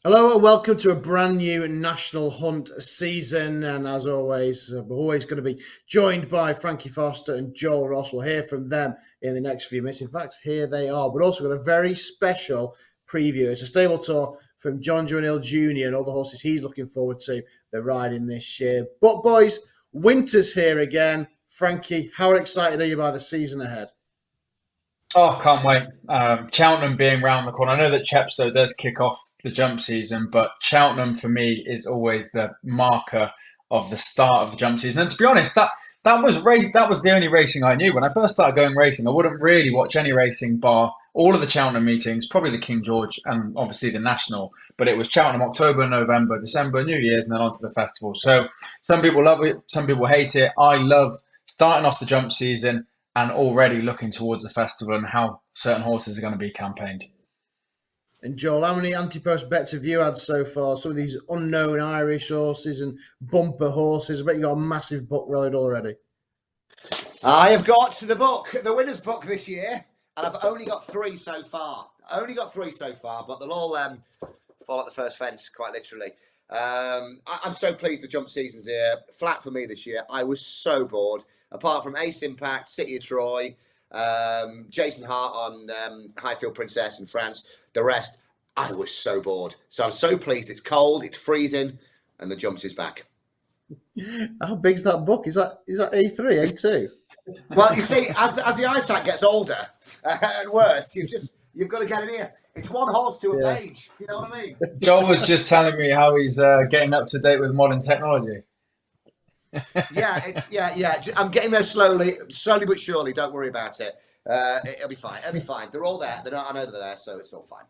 Hello and welcome to a brand new National Hunt season. And as always, we're always going to be joined by Frankie Foster and Joel Ross. We'll hear from them in the next few minutes. In fact, here they are. But also got a very special preview. It's a stable tour from John Joe Jr. and all the horses he's looking forward to. They're riding this year. But boys, winter's here again. Frankie, how excited are you by the season ahead? Oh, can't wait. Cheltenham being round the corner. I know that Chepstow does kick off the jump season, but Cheltenham for me is always the marker of the start of the jump season. And to be honest, that was the only racing I knew. When I first started going racing, I wouldn't really watch any racing bar all of the Cheltenham meetings, probably the King George and obviously the National. But it was Cheltenham October, November, December, New Year's, and then on to the festival. So some people love it, some people hate it. I love starting off the jump season and already looking towards the festival and how certain horses are going to be campaigned. And Joel, how many anti-post bets have you had so far? Some of these unknown Irish horses and bumper horses. I bet you got a massive book rolling already. I have got the winner's book this year, and I've only got three so far. But they'll all fall at the first fence, quite literally. I'm so pleased the jump season's here. Flat for me this year. I was so bored. Apart from Ace Impact, City of Troy, Jason Hart on Highfield Princess in France, the rest, I was so bored. So I'm so pleased. It's cold, it's freezing, and the jumps is back. How big's that book? Is that A3, A2? Well, you see, as the eyesight gets older and worse, you've got to get in here. It's one horse to a page. You know what I mean? Joel was just telling me how he's getting up to date with modern technology. Yeah. I'm getting there slowly but surely. Don't worry about it. It'll be fine. They're all there. I know they're there, so it's all fine.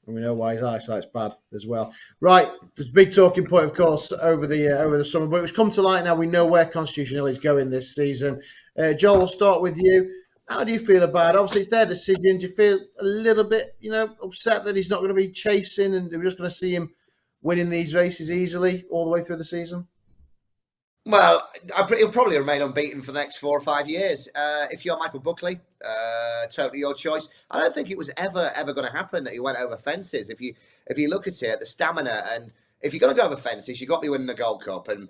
And we know why his eyesight's bad as well. Right, there's a big talking point, of course, over the summer, but it's come to light now. We know where Constitution Hill is going this season. Joel, we'll start with you. How do you feel about it? Obviously, it's their decision. Do you feel a little bit, upset that he's not going to be chasing and we're just going to see him winning these races easily all the way through the season? Well, he'll probably remain unbeaten for the next 4 or 5 years. If you're Michael Buckley, totally your choice. I don't think it was ever going to happen that he went over fences. If you look at it, the stamina, and if you're going to go over fences, you've got to be winning the Gold Cup. And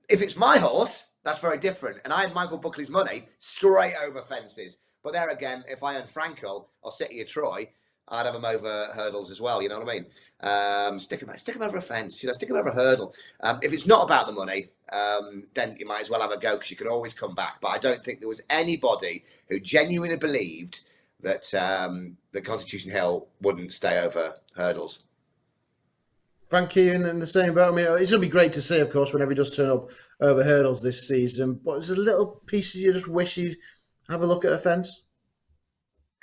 if it's my horse, that's very different. And I had Michael Buckley's money straight over fences. But there again, if I had Frankel or City of Troy, I'd have him over hurdles as well. You know what I mean? Stick him over a fence. Stick him over a hurdle. If it's not about the money, then you might as well have a go because you can always come back. But I don't think there was anybody who genuinely believed that the Constitution Hill wouldn't stay over hurdles. Frankie, in the same boat. I mean, it's going to be great to see, of course, whenever he does turn up over hurdles this season. But there's a little piece of you just wish you'd have a look at a fence.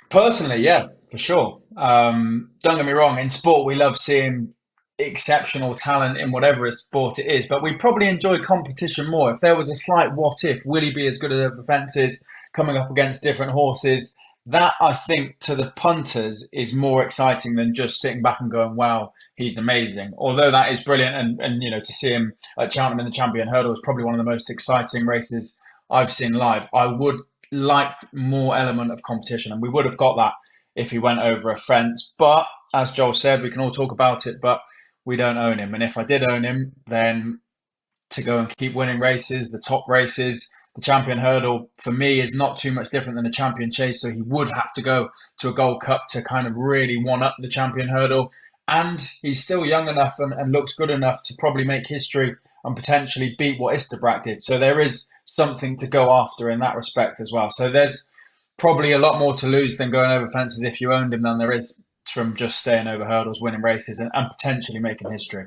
Personally, yeah, for sure. Don't get me wrong. In sport, we love seeing exceptional talent in whatever sport it is, but we probably enjoy competition more. If there was a slight what if, will he be as good at the fences coming up against different horses? That, I think, to the punters is more exciting than just sitting back and going, wow, he's amazing. Although that is brilliant. And to see him at Cheltenham in the Champion Hurdle is probably one of the most exciting races I've seen live. I would like more element of competition, and we would have got that if he went over a fence. But as Joel said, we can all talk about it, but we don't own him. And if I did own him, then to go and keep winning races, the top races, the Champion Hurdle for me is not too much different than the Champion Chase. So he would have to go to a Gold Cup to kind of really one up the Champion Hurdle. And he's still young enough and looks good enough to probably make history and potentially beat what Isterbrack did. So there is something to go after in that respect as well. So there's probably a lot more to lose than going over fences if you owned him than there is from just staying over hurdles, winning races and potentially making history.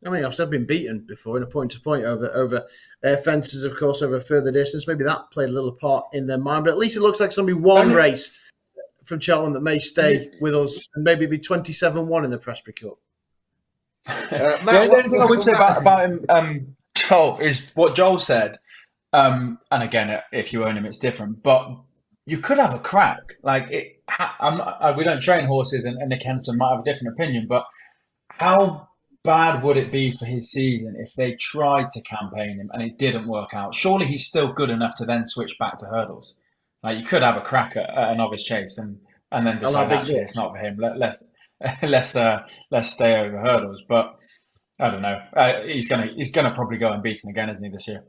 I mean, I've been beaten before in a point-to-point over fences, of course, over a further distance. Maybe that played a little part in their mind. But at least it looks like it's going to be one race from Cheltenham that may stay with us and maybe be 27-1 in the Presbyterian Cup. The only thing I would say about him, Joel, is what Joel said. And again, if you own him, it's different. But you could have a crack. We don't train horses, and Nick Henson might have a different opinion. But how bad would it be for his season if they tried to campaign him and it didn't work out? Surely he's still good enough to then switch back to hurdles. Like, you could have a crack at a novice chase and then decide actually it's not for him. less stay over hurdles. But I don't know. He's gonna probably go unbeaten again, isn't he, this year?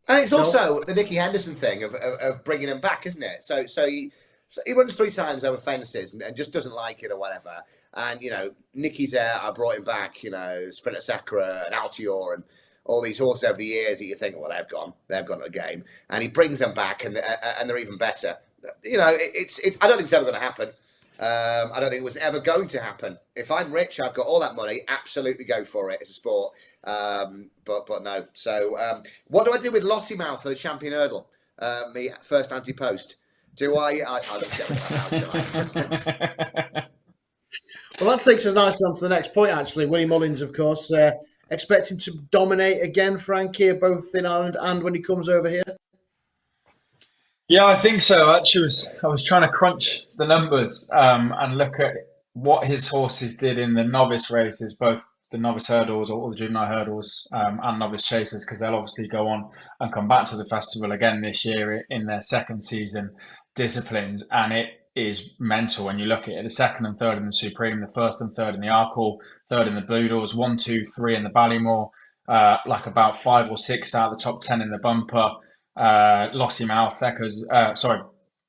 And it's Joel? also the Nicky Henderson thing of bringing him back, isn't it? So he runs 3 times over fences and just doesn't like it or whatever. And Nicky's there. I brought him back. Sprinter Sacra and Altior and all these horses over the years that you think, well, they've gone to the game, and he brings them back, and they're even better. It's I don't think it's ever going to happen. I don't think it was ever going to happen. If I'm rich, I've got all that money. Absolutely go for it. It's a sport. But no. So what do I do with Lossiemouth for the champion hurdle? Me first anti-post. Do I'll just get with that now. Well, that takes us nicely on to the next point, actually. Willie Mullins, of course, expecting to dominate again, Frankie, both in Ireland and when he comes over here. Yeah, I think so. Actually, I was trying to crunch the numbers and look at what his horses did in the novice races, both the novice hurdles or the juvenile hurdles and novice chasers, because they'll obviously go on and come back to the festival again this year in their second season disciplines, and it is mental when you look at it. The second and third in the Supreme, the first and third in the Arkle, third in the Boodles, 1, 2, 3 in the Ballymore, like about 5 or 6 out of the top 10 in the bumper. Lossiemouth,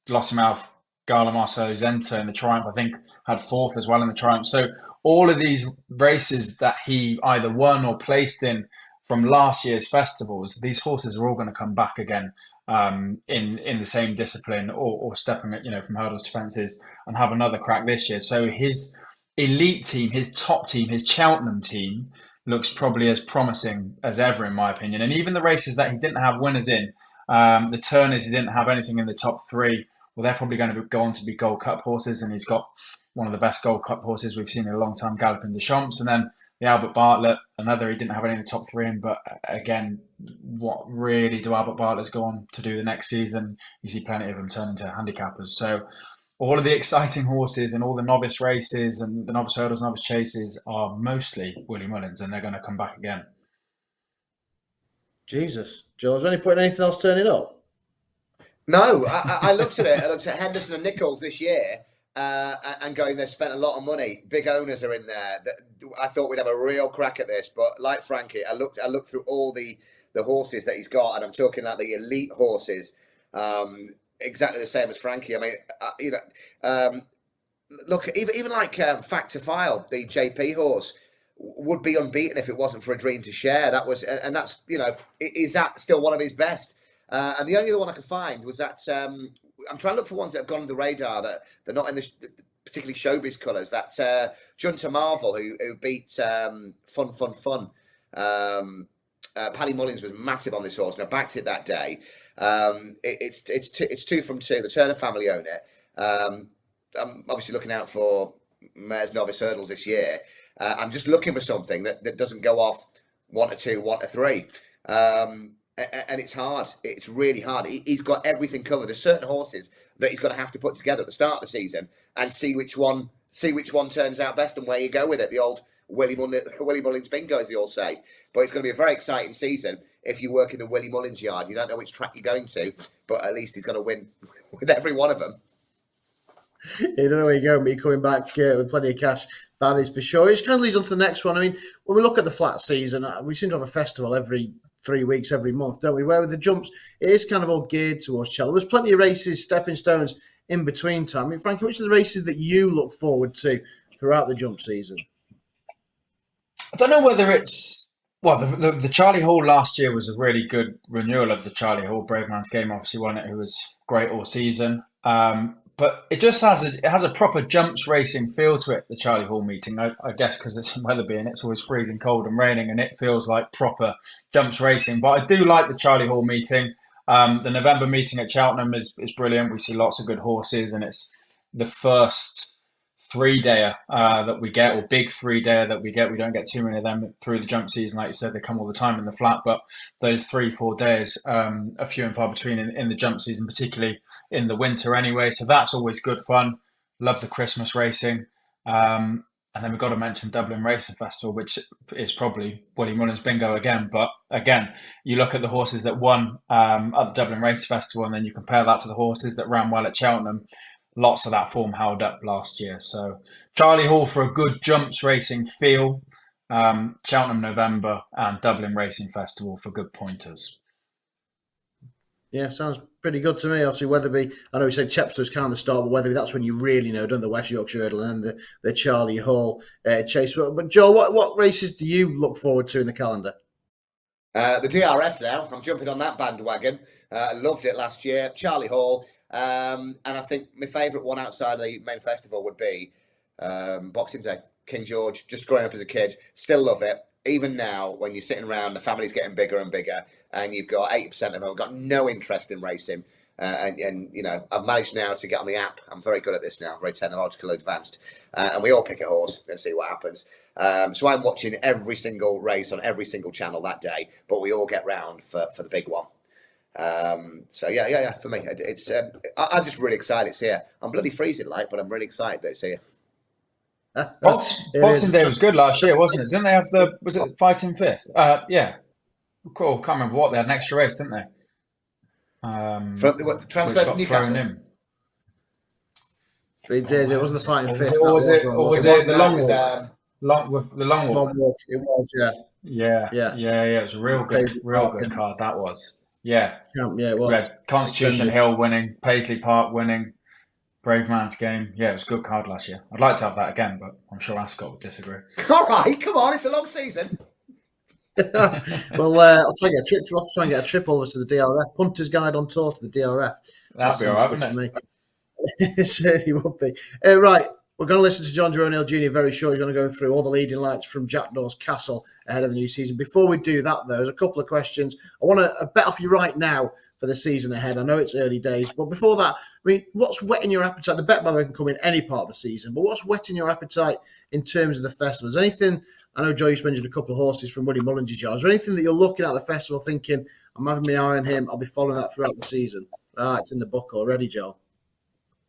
Lossiemouth, Gala Marceau Zenta in the Triumph, I think, had fourth as well in the Triumph. So all of these races that he either won or placed in from last year's festivals, these horses are all going to come back again in the same discipline or stepping from hurdles to fences and have another crack this year. So his elite team, his top team, his Cheltenham team looks probably as promising as ever, in my opinion. And even the races that he didn't have winners in, the Turners, he didn't have anything in the top 3. Well, they're probably going to go on to be Gold Cup horses, and he's got one of the best Gold Cup horses we've seen in a long time, Galloping Deschamps. And then the Albert Bartlett, another he didn't have any in the top 3 in, but again, what really do Albert Bartlett's go on to do the next season? You see plenty of them turn into handicappers. So all of the exciting horses and all the novice races and the novice hurdles, novice chases are mostly Willie Mullins, and they're going to come back again. Jesus. Joel, is there any point in anything else turning up? No, I looked at it. I looked at Henderson and Nichols this year and going, they've spent a lot of money. Big owners are in there. I thought we'd have a real crack at this, but like Frankie, I looked through all the horses that he's got, and I'm talking like the elite horses, exactly the same as Frankie. I mean, look, even like Fact to File, the JP horse, would be unbeaten if it wasn't for A Dream to Share. That was, and that's is that still one of his best? And the only other one I could find was that I'm trying to look for ones that have gone under the radar that they're not in the particularly showbiz colours. That Junta Marvel who beat Fun. Paddy Mullins was massive on this horse, and I backed it that day. It's 2 from 2. The Turner family own it. I'm obviously looking out for Mare's novice hurdles this year. I'm just looking for something that doesn't go off 1 to 2, 1 to 3. And it's hard. It's really hard. He's got everything covered. There's certain horses that he's going to have to put together at the start of the season and see which one turns out best and where you go with it. The old Willie Mullins bingo, as they all say. But it's going to be a very exciting season if you work in the Willie Mullins yard. You don't know which track you're going to, but at least he's going to win with every one of them. You don't know where you're going, but you're coming back with plenty of cash. That is for sure. Which kind of leads on to the next one. I mean, when we look at the flat season, we seem to have a festival every 3 weeks, every month, don't we? Where with the jumps, it is kind of all geared towards Cheltenham. There's plenty of races, stepping stones in between time. I mean, Frankie, which are the races that you look forward to throughout the jump season? I don't know whether it's the Charlie Hall last year was a really good renewal of the Charlie Hall. Brave Man's Game obviously won it, who was great all season. But it just has a proper jumps racing feel to it, the Charlie Hall meeting. I guess because it's in Wetherby and it's always freezing cold and raining, and it feels like proper jumps racing. But I do like the Charlie Hall meeting. The November meeting at Cheltenham is brilliant. We see lots of good horses, and it's the first 3-dayer that we get, or big 3-dayer that we get. We don't get too many of them through the jump season. Like you said, they come all the time in the flat, but those 3-4 days are few and far between in the jump season, particularly in the winter anyway. So that's always good fun. Love the Christmas racing. And then we've got to mention Dublin Racing Festival, which is probably Willie Mullins bingo again. But again, you look at the horses that won at the Dublin Racing Festival, and then you compare that to the horses that ran well at Cheltenham. lots of that form held up last year. So Charlie Hall for a good jumps racing feel, Cheltenham November, and Dublin Racing Festival for good pointers. Yeah, sounds pretty good to me. Obviously, Wetherby, I know you said Chepstow's kind of the start, but Wetherby, that's when you really know, don't the West Yorkshire Hurdle and the Charlie Hall chase. But Joe, what races do you look forward to in the calendar? The DRF now. I'm jumping on that bandwagon. I loved it last year. Charlie Hall. And I think my favourite one outside the main festival would be Boxing Day. King George. Just growing up as a kid. Still love it. Even now, when you're sitting around, the family's getting bigger and bigger, and you've got 80% of them have got no interest in racing. And you know, I've managed now to get on the app. I'm very good at this now. I'm very technological advanced. And we all pick a horse and see what happens. So I'm watching every single race on every single channel that day, but we all get round for the big one. So yeah. For me, it's I'm just really excited it's here. I'm bloody freezing like, but I'm really excited that it's here. Boxing Day was good last year, wasn't it? Didn't they have was it Fighting Fifth? Yeah. Cool. Can't remember what they had an extra race, didn't they? Transfer from Newcastle. They did. It wasn't the Fighting Fifth. Or was it the long walk? The long walk. It was, yeah. It was a real good card. That was. Yeah. Yeah, it was. We had Constitution Hill winning, Paisley Park winning, Brave Man's Game. Yeah, it was a good card last year. I'd like to have that again, but I'm sure Ascot would disagree. All right, come on, it's a long season. Well, I'll try and get a trip over to the DRF. Punter's Guide on tour to the DRF. That'd be all right, wouldn't it? It certainly would be. Right, we're going to listen to John Joe O'Neill Jr. very short. He's going to go through all the leading lights from Jackdaw's Castle ahead of the new season. Before we do that, though, there's a couple of questions. I want to bet off you right now for the season ahead. I know it's early days, but before that, I mean, what's whetting your appetite? The bet, by the way, can come in any part of the season, but what's whetting your appetite in terms of the festival? Is there anything, I know, Joe, you mentioned a couple of horses from Willie Mullinger's yard. Is there anything that you're looking at the festival thinking, I'm having my eye on him, I'll be following that throughout the season? Ah, it's in the book already, Joe.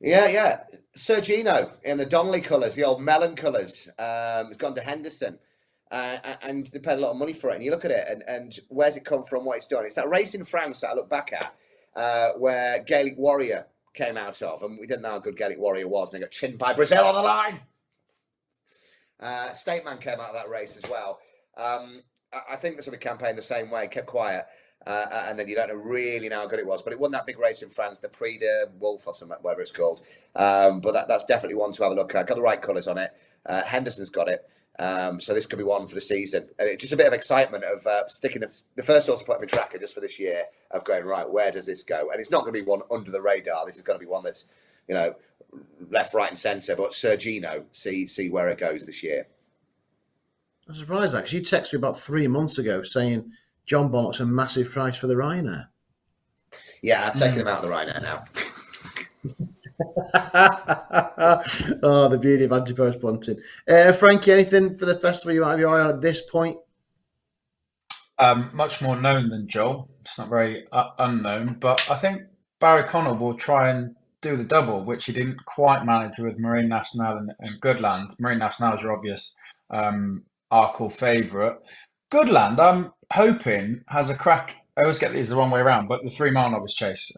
Yeah. Sergino in the Donnelly colours, the old melon colours. It's gone to Henderson. And they paid a lot of money for it. And you look at it, and where's it come from, what it's done? It's that race in France that I look back at, where Gaelic Warrior came out of. And we didn't know how good Gaelic Warrior was. And they got chinned by Brazil on the line. State Man came out of that race as well. I think this will be campaigned the same way, kept quiet. And then you don't really know how good it was. But it won that big race in France, the Prix de Wolf or something, whatever it's called. But that's definitely one to have a look at. Got the right colours on it. Henderson's got it. So this could be one for the season. And it's just a bit of excitement of sticking the first horse to put on my tracker just for this year of going, right, where does this go? And it's not going to be one under the radar. This is going to be one that's, you know, left, right and centre. But Sergino, see where it goes this year. I'm surprised, actually. You texted me about 3 months ago saying John Bonnock's a massive price for the Ryanair. Yeah, I've taken him out of the Ryanair now. Oh, the beauty of anti-post punting. Frankie, anything for the festival you might have your eye on at this point? Much more known than Joel. It's not very unknown, but I think Barry Connell will try and do the double, which he didn't quite manage with Marine Nationale and Goodland. Marine Nationale is your obvious Arkle favourite. Goodland, I'm hoping, has a crack. I always get these the wrong way around, but the 3 Mile Novice Chase.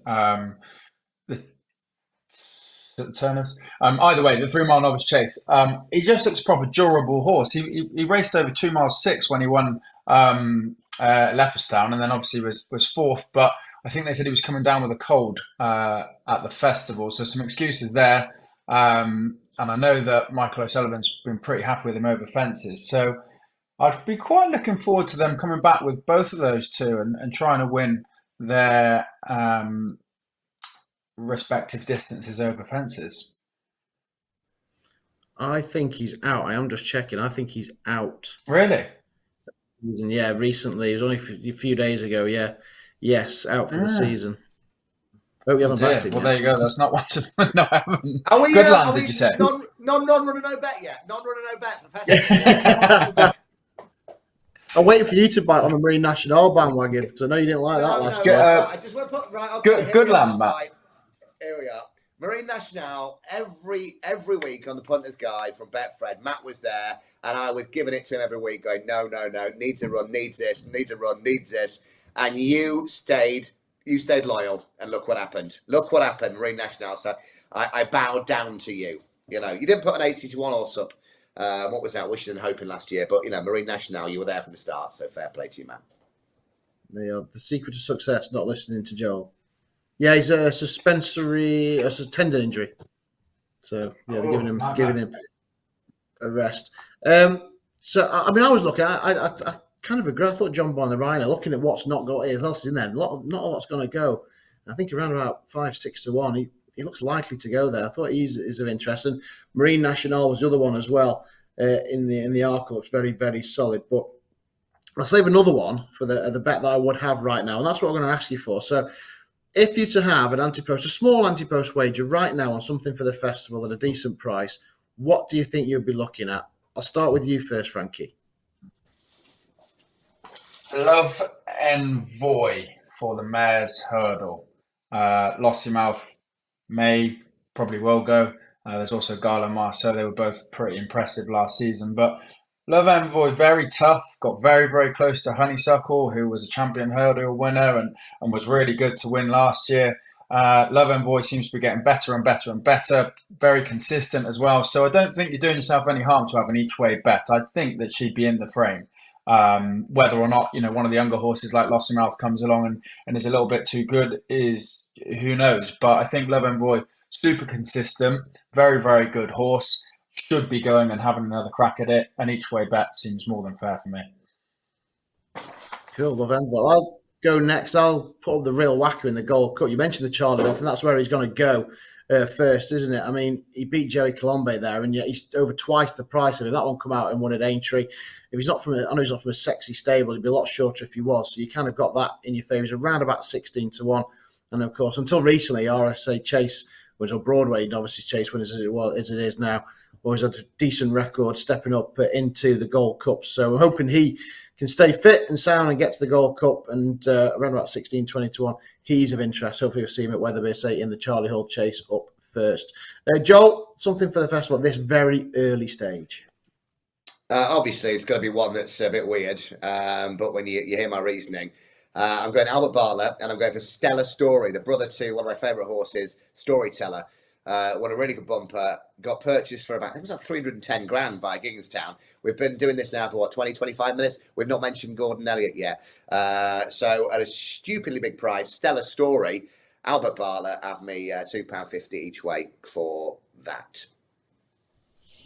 The Turners. Either way, the 3 Mile Novice Chase. He just looks a proper durable horse. He raced over 2 miles 6 when he won Leopardstown, and then obviously was fourth. But I think they said he was coming down with a cold at the festival, so some excuses there. And I know that Michael O'Sullivan's been pretty happy with him over fences, so I'd be quite looking forward to them coming back with both of those two and trying to win their respective distances over fences. I think he's out. I am just checking. I think he's out. Really? Yeah, recently. It was only a few days ago. Yeah. Yes, out for the season. Hope you haven't backed him. Well, there you go. That's not one to... No, I haven't. Goodland, did you say? Non-runner no bet yet. Non-runner no bet for the festival. I'm waiting for you to bite on the Marine Nationale bandwagon, because I know you didn't like that last year. I just want to put... Right, okay, Goodland, Matt. Right. Here we are. Marine Nationale, every week on the Punter's Guide from Betfred, Matt was there, and I was giving it to him every week, going, no, needs a run, needs this, needs a run, needs this. And you stayed loyal, and look what happened. Marine Nationale. So I bowed down to you. You know, you didn't put an 80-1 horse up. What was that? Wishing and hoping last year, but you know, Marine National, you were there from the start, so fair play to you, man. The secret to success: not listening to Joel. Yeah, he's a tendon injury. So yeah, they're giving him a rest. So I mean, I was looking. I kind of agree. I thought John Boyne the Rhino. Looking at what's not got, what else is in there? Not a lot's going to go. I think around about 5-6-1. He looks likely to go there. I thought he's of interest. And Marine National was the other one as well. In the arc looks very, very solid. But I'll save another one for the bet that I would have right now, and that's what I'm going to ask you for. So, if you to have an anti-post, a small anti-post wager right now on something for the festival at a decent price, what do you think you'd be looking at? I'll start with you first, Frankie. Love Envoy for the Mayor's Hurdle. Lossiemouth probably will go. There's also Gala Marceau. They were both pretty impressive last season. But Love Envoy, very tough. Got very, very close to Honeysuckle, who was a champion hurdle winner and was really good to win last year. Love Envoy seems to be getting better and better and better. Very consistent as well. So I don't think you're doing yourself any harm to have an each-way bet. I think that she'd be in the frame. Whether or not, you know, one of the younger horses like Lossiemouth comes along and is a little bit too good is who knows. But I think Love Envoy, super consistent, very, very good horse, should be going and having another crack at it. An each way bet seems more than fair for me. Cool, Love Envoy. I'll go next. I'll put up the real whacker in the Gold Cup. You mentioned the Charlie Hill, and that's where he's going to go first, isn't it? I mean, he beat Jerry Colombe there, and yet he's over twice the price of him. That one come out and won at Aintree. If he's not I know he's not from a sexy stable. He'd be a lot shorter if he was. So you kind of got that in your favour. He's around about 16-1, and of course, until recently, RSA Chase was on Broadway. He'd obviously Chase winners as it is now. Always had a decent record stepping up into the Gold Cup. So I'm hoping he can stay fit and sound and get to the Gold Cup. And around about 16-20-1, he's of interest. Hopefully we'll see him at Weatherby, say, in the Charlie Hull Chase up first. Joel, something for the festival at this very early stage. Obviously, it's going to be one that's a bit weird. But when you hear my reasoning, I'm going Albert Bartlett, and I'm going for Stellar Story, the brother to one of my favourite horses, Storyteller. Won a really good bumper, got purchased for about, I think it was like 310 grand by Gigginstown. We've been doing this now for 20, 25 minutes. We've not mentioned Gordon Elliott yet. So at a stupidly big price, Stellar Story, Albert Bartlett, have me £2.50 each way for that.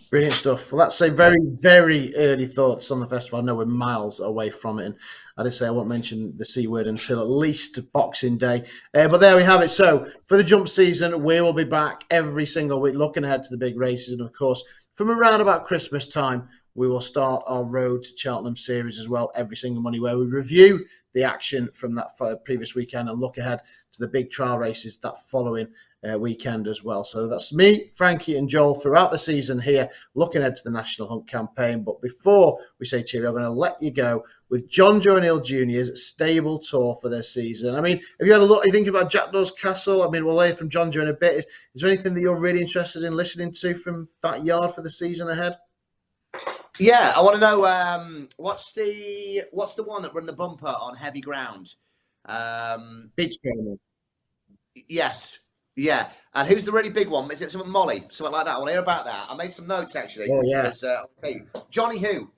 Brilliant stuff. Well, let's say very, very early thoughts on the festival. I know we're miles away from it, and I did say I won't mention the C word until at least Boxing Day. But there we have it. So for the jump season, we will be back every single week looking ahead to the big races. And of course, from around about Christmas time, we will start our Road to Cheltenham series as well every single Monday, where we review the action from that previous weekend and look ahead to the big trial races that following weekend as well. So that's me, Frankie and Joel throughout the season here, looking ahead to the National Hunt campaign. But before we say cheerio, I'm going to let you go with John Joe O'Neill Jr.'s stable tour for this season. I mean, have you had a look? Are you thinking about Jackdaw's Castle? I mean, we'll hear from John Joe in a bit. Is there anything that you're really interested in listening to from that yard for the season ahead? Yeah, I want to know what's the one that run the bumper on heavy ground? Beach Pyramid. Yes. Yeah, and who's the really big one? Is it something Molly? Something like that? I want to hear about that. I made some notes, actually. Oh, yeah. Johnny Who.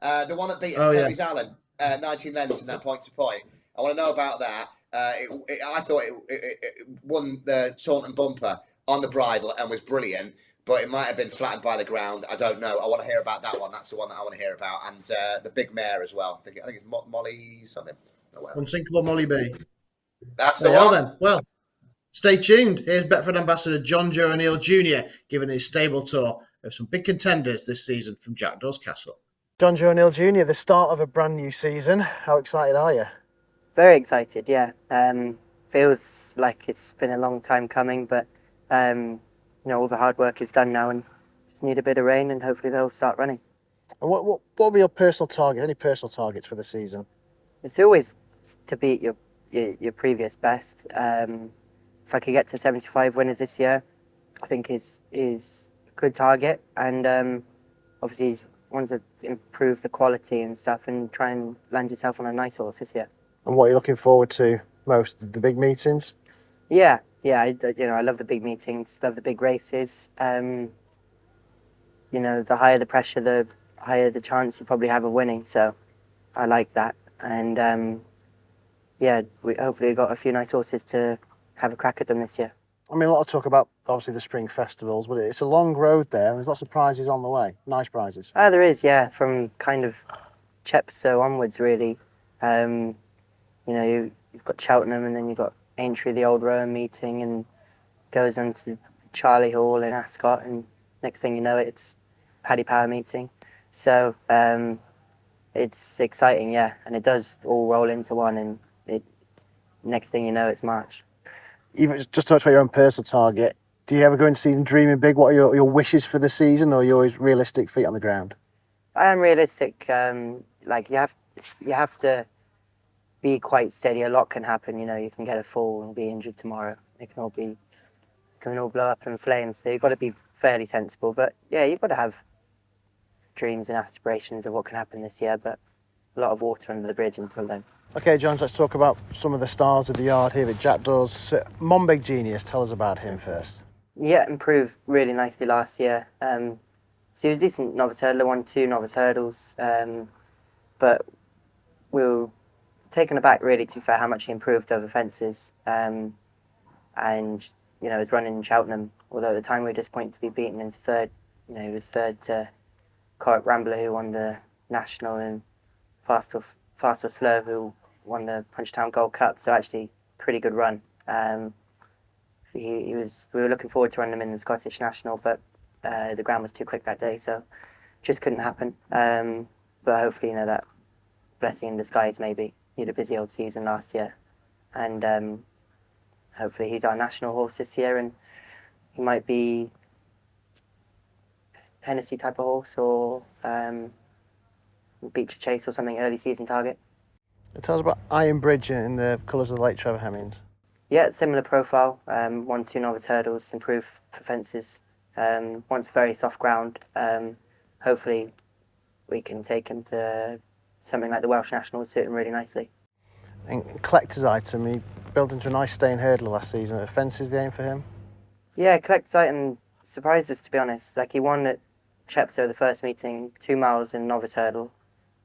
The one that beat Hermes Allen, 19 lengths in that point-to-point. I want to know about that. I thought it won the Taunton bumper on the bridle and was brilliant, but it might have been flattened by the ground. I don't know. I want to hear about that one. That's the one that I want to hear about. And the big mare as well. I think it's Molly something. Unsinkable Molly B. That's the one. Then. Well, stay tuned. Here's Betfred ambassador John Joe O'Neill Jr. giving his stable tour of some big contenders this season from Jackdaw's Castle. John Joe O'Neill Jr., the start of a brand new season. How excited are you? Very excited, yeah. Feels like it's been a long time coming, but all the hard work is done now and just need a bit of rain and hopefully they'll start running. And what will be your personal target? Any personal targets for the season? It's always to beat your previous best. If I could get to 75 winners this year, I think is a good target. And obviously, want to improve the quality and stuff and try and land yourself on a nice horse this year. And what are you looking forward to most? The big meetings? Yeah. Yeah, I love the big meetings, love the big races. The higher the pressure, the higher the chance you probably have of winning. So I like that. And we hopefully got a few nice horses to have a crack at them this year. I mean, a lot of talk about obviously the spring festivals, but it's a long road there, and there's lots of prizes on the way. Nice prizes. There is, yeah, from kind of Chepstow onwards, really. You've got Cheltenham, and then you've got Aintree, the old Rowan meeting, and goes on to Charlie Hall in Ascot, and next thing you know, it's Paddy Power meeting. So it's exciting, yeah, and it does all roll into one, and next thing you know, it's March. Even just talk about your own personal target. Do you ever go into season dreaming big? What are your wishes for the season, or are you always realistic, feet on the ground? I am realistic. You have to be quite steady. A lot can happen. You can get a fall and be injured tomorrow. It can all blow up in flames. So you've got to be fairly sensible. But yeah, you've got to have dreams and aspirations of what can happen this year. But a lot of water under the bridge until then. Okay, John, let's talk about some of the stars of the yard here that Jack does. Monbeg Genius, tell us about him first. Yeah, improved really nicely last year. So he was a decent novice hurdler, won 2 novice hurdles. But we were taken aback, really, to be fair, how much he improved over fences. His run in Cheltenham, although at the time we were disappointed to be beaten into third. He was third to Corrick Rambler, who won the National, and Fast or Slow, who won the Punchtown Gold Cup. So actually, pretty good run. We were looking forward to running him in the Scottish National, but the ground was too quick that day, so just couldn't happen. But hopefully, that blessing in disguise, maybe. He had a busy old season last year, and hopefully he's our national horse this year, and he might be Hennessy type of horse, or Beecher Chase or something, early season target. Tell us about Iron Bridge in the colours of the late Trevor Hemmings. Yeah, similar profile. Won 2 novice hurdles, improved for fences. Wants very soft ground. Hopefully we can take him to something like the Welsh National, would suit him really nicely. And collector's item, he built into a nice staying hurdler last season. Are fences the aim for him? Yeah, collector's item surprised us, to be honest. He won at Chepstow the first meeting, 2 miles in novice hurdle,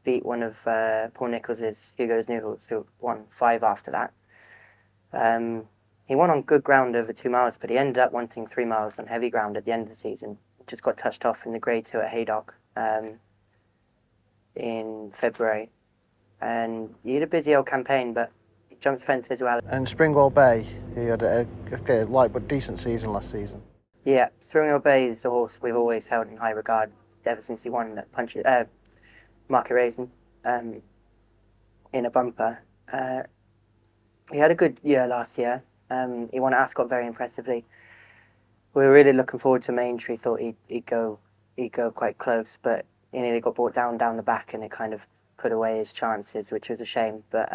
beat one of Paul Nichols's Hugo's New Horse, who won 5 after that. He won on good ground over 2 miles, but he ended up wanting 3 miles on heavy ground at the end of the season. Just got touched off in the Grade 2 at Haydock in February. And he had a busy old campaign, but he jumps fences well. And Springwell Bay, he had a light but decent season last season. Yeah, Springwell Bay is a horse we've always held in high regard ever since he won at Market Raisin in a bumper. He had a good year last year. He won at Ascot very impressively. We were really looking forward to Aintree. Thought he'd go quite close, but he nearly got brought down the back, and it kind of put away his chances, which was a shame. But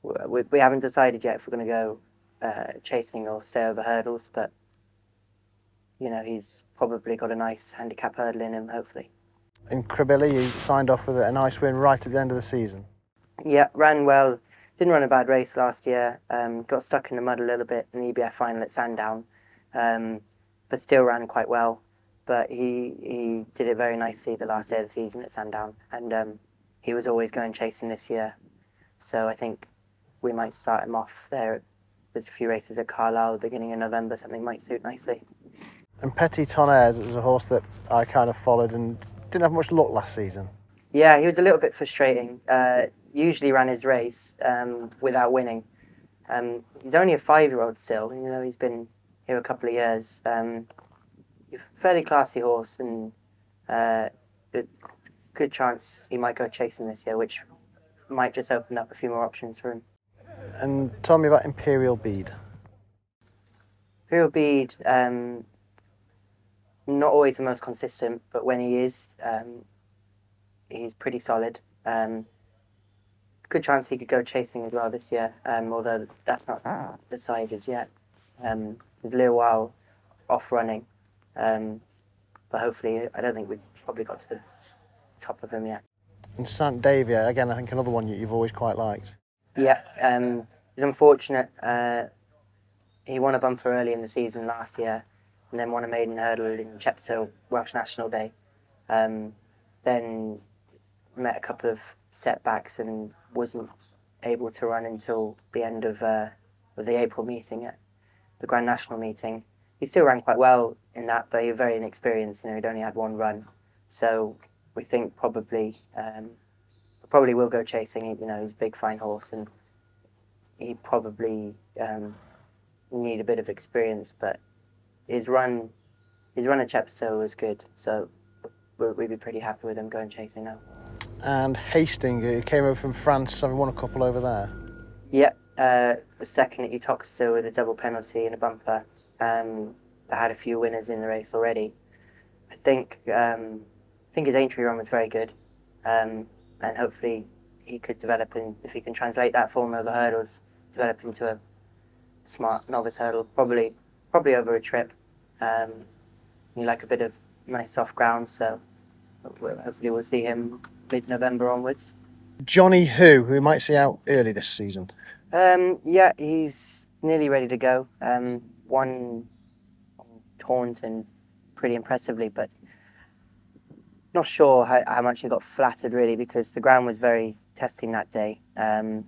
we haven't decided yet if we're going to go chasing or stay over hurdles. But he's probably got a nice handicap hurdle in him, hopefully. In Krabilly, he signed off with a nice win right at the end of the season. Yeah, ran well. Didn't run a bad race last year. Got stuck in the mud a little bit in the EBF final at Sandown, but still ran quite well. But he did it very nicely the last day of the season at Sandown, and he was always going chasing this year. So I think we might start him off there. There's a few races at Carlisle at the beginning of November. Something might suit nicely. And Petit Tonnerre was a horse that I kind of followed and didn't have much luck last season. Yeah, he was a little bit frustrating. Usually ran his race without winning. He's only a 5-year-old still. He's been here a couple of years. He's a fairly classy horse, and good chance he might go chasing this year, which might just open up a few more options for him. And tell me about Imperial Bead. Imperial Bead, not always the most consistent, but when he is, he's pretty solid. Good chance he could go chasing as well this year, although that's not decided yet. There's a little while off running, but hopefully, I don't think we've probably got to the top of him yet. And Saint Davia, again, I think another one you've always quite liked. Yeah, he's unfortunate. he won a bumper early in the season last year, and then won a maiden hurdle in Chepstow Welsh National Day. Then met a couple of setbacks and wasn't able to run until the end of the April meeting at the Grand National meeting. He still ran quite well in that, but he was very inexperienced. He'd only had one run, so we think probably will go chasing. He's a big, fine horse, and he probably need a bit of experience. But his run at Chepstow was good, so we'd be pretty happy with him going chasing now. And Hastings, who came over from France, having won a couple over there. Yeah, was second at Uttoxeter with a double penalty and a bumper. I had a few winners in the race already. I think his entry run was very good, and hopefully he could develop, and if he can translate that form over hurdles, develop into a smart novice hurdle, probably over a trip. You like a bit of nice soft ground, so hopefully we'll see him mid-November onwards. Johnny who we might see out early this season. Yeah, he's nearly ready to go. Won Taunton pretty impressively, but not sure how much he got flattered really, because the ground was very testing that day, and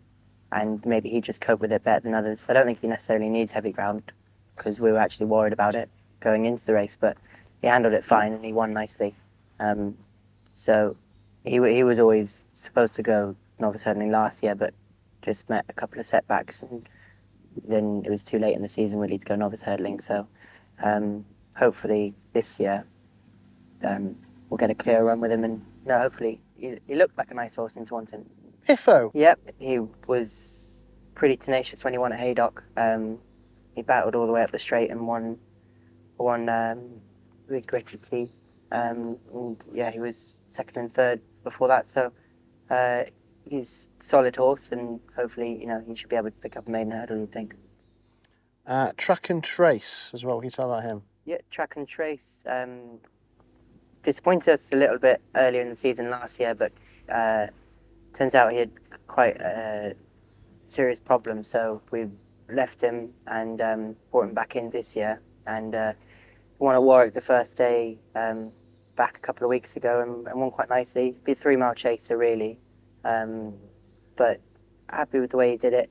maybe he just coped with it better than others. I don't think he necessarily needs heavy ground, because we were actually worried about it going into the race, but he handled it fine and he won nicely. So he was always supposed to go novice hurdling last year, but just met a couple of setbacks, and then it was too late in the season really to go novice hurdling. So hopefully this year we'll get a clear run with him, and hopefully he looked like a nice horse in Taunton. Hiffo. Yep, he was pretty tenacious when he won at Haydock. He battled all the way up the straight and won with gritted teeth. And he was second and third before that. So he's a solid horse, and hopefully he should be able to pick up a maiden hurdle, you'd think. Track and Trace as well. What can you tell about him? Yeah, Track and Trace disappointed us a little bit earlier in the season last year, but turns out he had quite a serious problem, so we left him and brought him back in this year, and won at Warwick the first day back a couple of weeks ago, and won quite nicely. Be a 3-mile chaser really, but happy with the way he did it.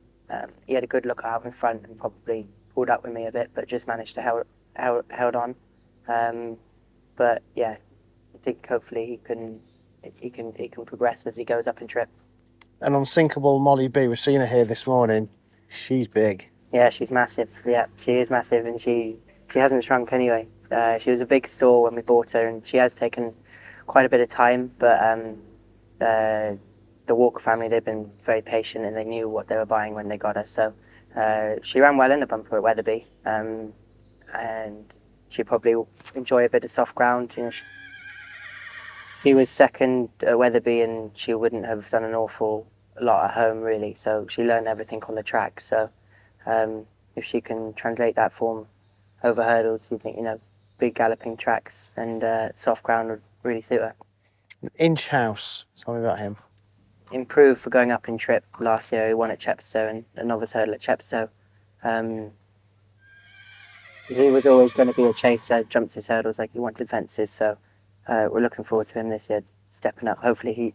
He had a good look out in front and probably pulled up with me a bit, but just managed to held on. But yeah, I think hopefully he can progress as he goes up in trip. And Unsinkable Molly B, we've seen her here this morning. She's big. Yeah, she's massive. Yeah, she is massive, and she hasn't shrunk anyway. She was a big store when we bought her, and she has taken quite a bit of time, but the Walker family, they've been very patient, and they knew what they were buying when they got her. So she ran well in the bumper at Wetherby, and she probably will enjoy a bit of soft ground. She was second at Wetherby, and she wouldn't have done an awful lot at home really. So she learned everything on the track. So if she can translate that form over hurdles, you think big galloping tracks and soft ground would really suit her. Inch House, tell me about him. Improved for going up in trip last year. He won at Chepstow and a novice hurdle at Chepstow. He was always going to be a chaser, jumped his hurdles like he wanted fences, so we're looking forward to him this year stepping up. Hopefully he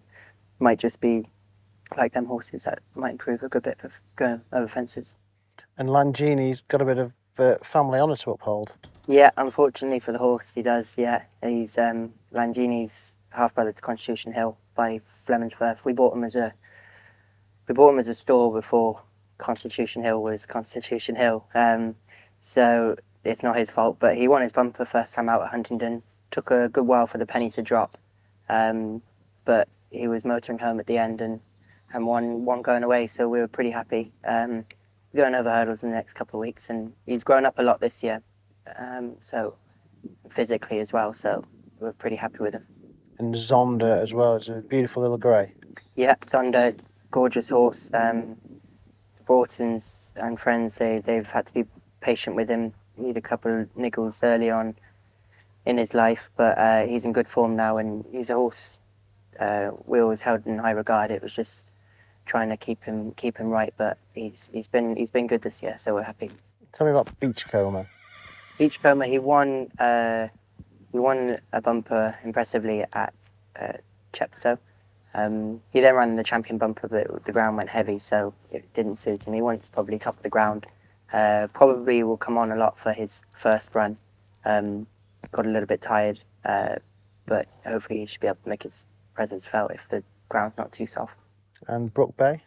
might just be like them horses that might improve a good bit for going over fences. And Langini's got a bit of family honour to uphold. Yeah, unfortunately for the horse, he does. Yeah, he's Langini's half brother to Constitution Hill by Flemonsworth. We bought him as a store before Constitution Hill was Constitution Hill. So it's not his fault, but he won his bumper first time out at Huntingdon. Took a good while for the penny to drop, but he was motoring home at the end and won going away. So we were pretty happy. Going over hurdles in the next couple of weeks, and he's grown up a lot this year, so physically as well, so we're pretty happy with him. And Zonda as well, is a beautiful little grey. Yeah, Zonda, gorgeous horse. Broughton's and friends, they've had to be patient with him. He had a couple of niggles early on in his life, but he's in good form now, and he's a horse we always held in high regard. It was just trying to keep him right, but he's been good this year, so we're happy. Tell me about Beachcomber. Beachcomber, he won a bumper impressively at Chepstow. He then ran the champion bumper, but the ground went heavy, so it didn't suit him. He wants probably top of the ground. Probably will come on a lot for his first run. Got a little bit tired, but hopefully he should be able to make his presence felt if the ground's not too soft. And Brook Bay?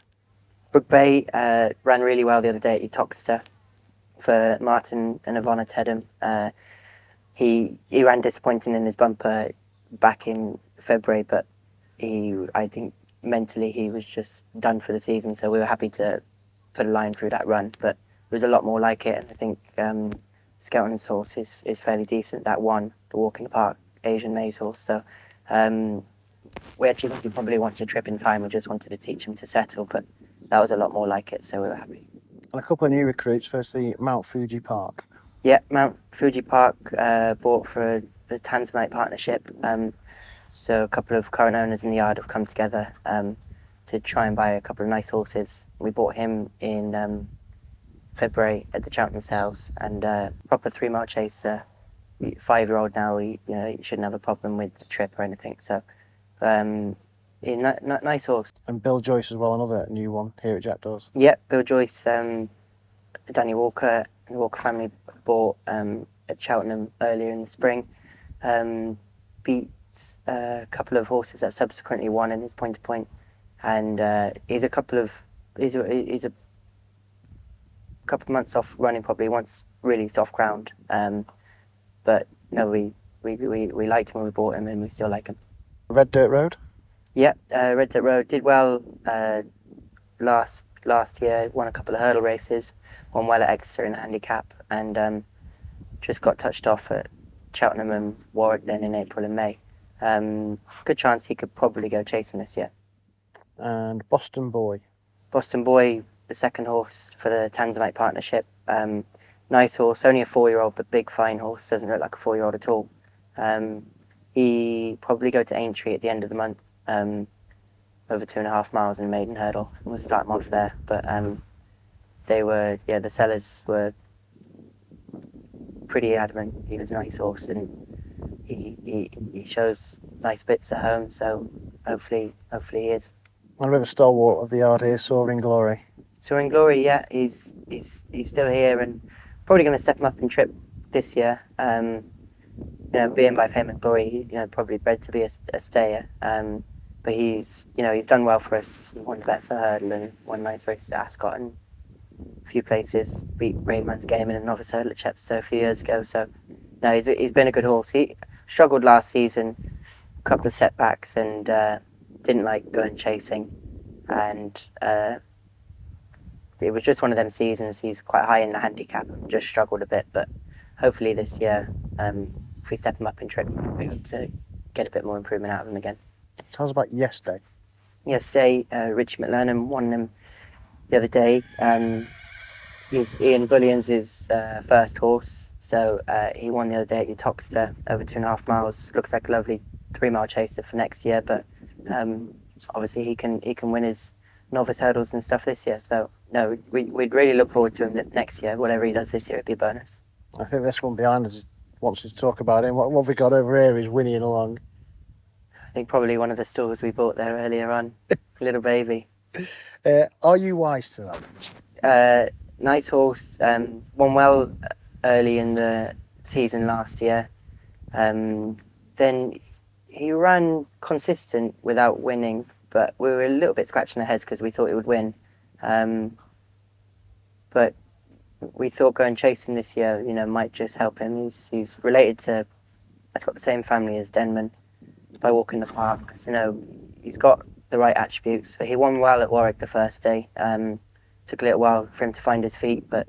Brook Bay ran really well the other day at Uttoxeter for Martin and Ivana Tedham. He ran disappointing in his bumper back in February, but I think mentally he was just done for the season, so we were happy to put a line through that run, but there was a lot more like it, and I think Skelton's horse is fairly decent. That one, the Walk in the Park Asian Maze horse, so we actually think he probably wants a trip in time. We just wanted to teach him to settle, but that was a lot more like it, so we were happy. And a couple of new recruits. Firstly, Mount Fuji Park. Yeah, Mount Fuji Park bought for the Tanzanite partnership. So a couple of current owners in the yard have come together to try and buy a couple of nice horses. We bought him in February at the Cheltenham sales, and proper 3-mile chaser. 5-year-old now, he shouldn't have a problem with the trip or anything. So nice horse. And Bill Joyce as well, another new one here at Jackdaws. Yeah, Bill Joyce, Danny Walker, and the Walker family bought at Cheltenham earlier in the spring. Beat a couple of horses that subsequently won in his point-to-point, and he's a couple of months off running. Probably wants really soft ground, but no, we liked him when we bought him, and we still like him. Red Dirt Road. Yeah, Red Dirt Road did well last year. Won a couple of hurdle races, won well at Exeter in the handicap, and just got touched off at Cheltenham and Warwick then in April and May. Good chance he could probably go chasing this year. And Boston Boy. Boston Boy, the second horse for the Tanzanite partnership. Nice horse, only a 4-year-old, but big, fine horse. Doesn't look like a 4-year-old at all. He probably go to Aintree at the end of the month, over 2.5 miles in maiden hurdle. We'll start him off there. But the sellers were pretty adamant he was a nice horse, and he shows nice bits at home, so hopefully he is. And a bit of a stalwart of the yard here, Soaring Glory. Soaring Glory, yeah, he's still here and probably going to step him up in trip this year. Being by fame and glory, probably bred to be a stayer. But he's done well for us. He won the Betford Hurdle and won nice races at Ascot and a few places. Beat Rainman's Game in a novice hurdle at Chepstow a few years ago. So, no, he's been a good horse. He struggled last season, a couple of setbacks, and didn't like going chasing. And it was just one of them seasons. He's quite high in the handicap, just struggled a bit. But hopefully this year, if we step him up in trip, we'll be able to get a bit more improvement out of him again. Tell us about Yesterday. Yesterday, Richie McLernand won them the other day. Ian Bullion's first horse, so he won the other day at Uttoxeter over 2.5 miles. Looks like a lovely 3-mile chaser for next year, but obviously he can win his novice hurdles and stuff this year. So no, we'd really look forward to him next year. Whatever he does this year, it'd be a bonus. I think this one behind us wants to talk about him. What we got over here is whinnying along. I think probably one of the stalls we bought there earlier on. Little baby. Are you wise to that? Nice horse. Won well early in the season last year. Then he ran consistent without winning, but we were a little bit scratching our heads because we thought he would win. But we thought going chasing this year, might just help him. He's related to, it's got the same family as Denman by Walk in the Park. So, he's got the right attributes. So he won well at Warwick the first day. Took a little while for him to find his feet, but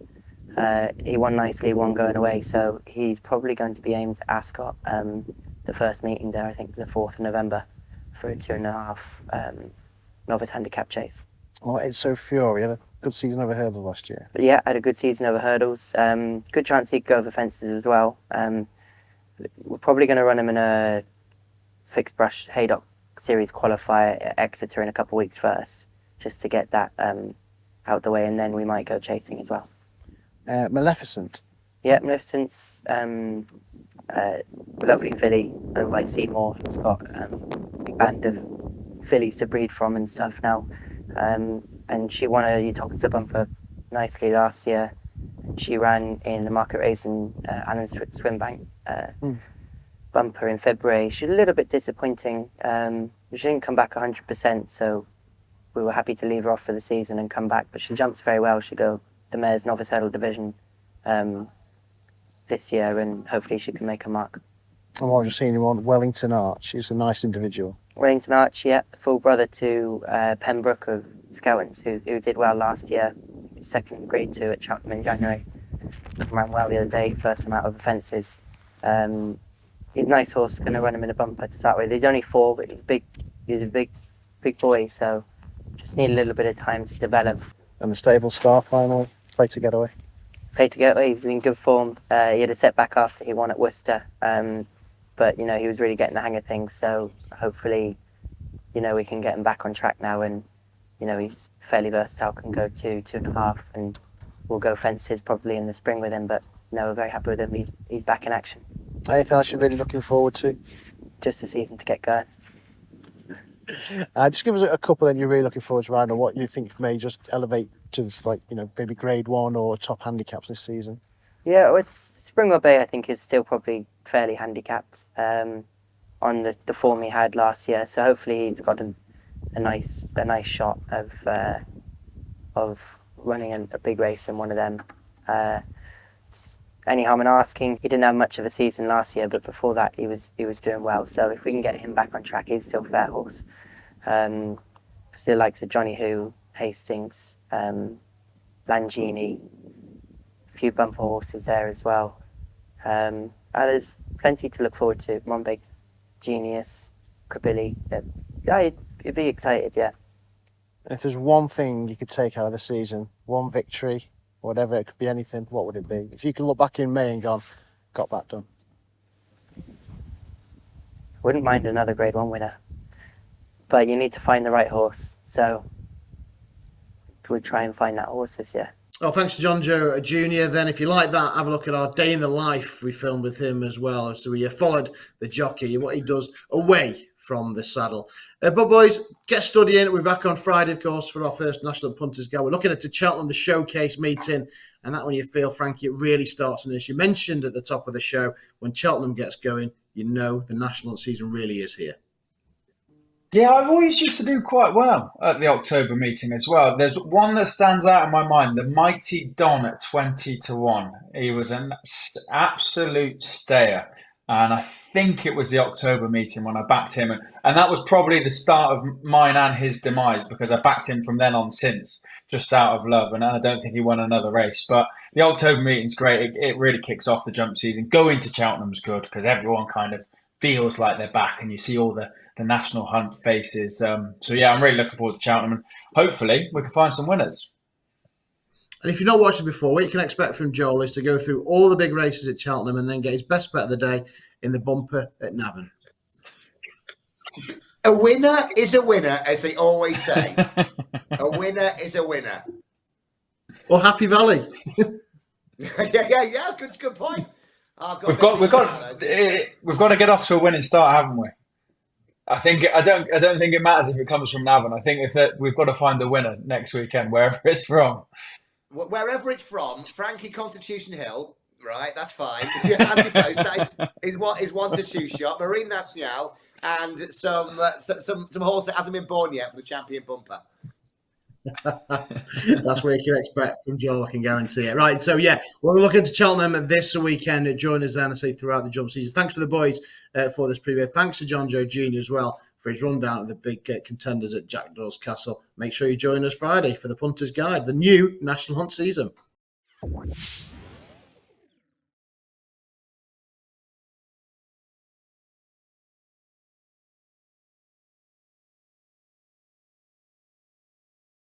he won nicely, won going away. So he's probably going to be aimed at Ascot, the first meeting there, I think the 4th of November, for a 2.5 novice handicap chase. Well, it's so Fury. Had a good season over hurdles last year. But yeah, had a good season over hurdles. Good chance he could go over fences as well. We're probably going to run him in a fixed brush Haydock Series qualifier at Exeter in a couple of weeks first, just to get that out the way, and then we might go chasing as well. Maleficent. Yeah, Maleficent's lovely filly, like Seymour. It's got a band of fillies to breed from and stuff now. And she won a Utopia bumper nicely last year. She ran in the market race in Allen Swimbank bumper in February. She was a little bit disappointing. She didn't come back 100%, so we were happy to leave her off for the season and come back. But she jumps very well. She'll go the mare's novice hurdle division this year, and hopefully she can make a mark. And what I've just seen him on Wellington Arch. She's a nice individual. Wellington Arch, yeah, full brother to Pembroke of Skeltons, who did well last year. Second grade 2 at Cheltenham in January. Ran well the other day, first time out of the fences. He's a nice horse, going to run him in a bumper to start with. He's only 4, but he's big. He's a big boy, so just need a little bit of time to develop. And the stable star finally, Play to Get Away. Play to Get Away, he's in good form. He had a setback after he won at Worcester, but he was really getting the hang of things. So hopefully, we can get him back on track now, and he's fairly versatile, can go 2.5, and we'll go fences probably in the spring with him. But we're very happy with him. He's back in action. Anything else you're really looking forward to? Just the season to get going. Just give us a couple that you're really looking forward to, Ryan, or what you think may just elevate to this, maybe grade 1 or top handicaps this season. Yeah, well, Springwell Bay I think is still probably fairly handicapped on the form he had last year. So hopefully he's got a nice shot of running a big race in one of them. Any harm in asking? He didn't have much of a season last year, but before that he was doing well. So if we can get him back on track, he's still a fair horse. Still likes of Johnny Who, Hastings, Langini, a few bumper horses there as well. There's plenty to look forward to. Monbeg, Genius, Kabilly. You'd be excited, yeah. If there's one thing you could take out of the season, one victory, whatever, it could be anything, what would it be? If you could look back in May and got that done. Wouldn't mind another grade 1 winner. But you need to find the right horse. So we'll try and find that horse this year. Well, thanks to John Joe Jr. Then, if you like that, have a look at our Day in the Life we filmed with him as well. So we followed the jockey and what he does away from the saddle. But boys, get studying. We're back on Friday, of course, for our first National Punters Guide. We're looking at the Cheltenham, the showcase meeting, and that when you feel, Frankie, it really starts. And as you mentioned at the top of the show, when Cheltenham gets going, the National Hunt season really is here. Yeah, I've always used to do quite well at the October meeting as well. There's one that stands out in my mind, the Mighty Don at 20-1. He was an absolute stayer. And I think it was the October meeting when I backed him. And that was probably the start of mine and his demise, because I backed him from then on since, just out of love. And I don't think he won another race. But the October meeting's great. It really kicks off the jump season. Going to Cheltenham's good, because everyone kind of feels like they're back, and you see all the National Hunt faces. So yeah, I'm really looking forward to Cheltenham, and hopefully we can find some winners. And if you've not watched it before, what you can expect from Joel is to go through all the big races at Cheltenham and then get his best bet of the day in the bumper at Navan. A winner is a winner, as they always say. A winner is a winner. Or Happy Valley. yeah. Good point. We've got to get off to a winning start, haven't we? I don't think it matters if it comes from Navan. I think we've got to find the winner next weekend, wherever it's from. Wherever it's from, Frankie Constitution Hill, right? That's fine. Anti-post, that is 1-2 shot. Marine Nationale, and some horse that hasn't been born yet for the champion bumper. That's what you can expect from Joel, I can guarantee it. Right, so yeah, we're looking to Cheltenham this weekend. Join us then, I say, throughout the jump season. Thanks to the boys for this preview. Thanks to John Joe Jr. as well for his rundown of the big contenders at Jackdaw's Castle. Make sure you join us Friday for the Punter's Guide, the new National Hunt season.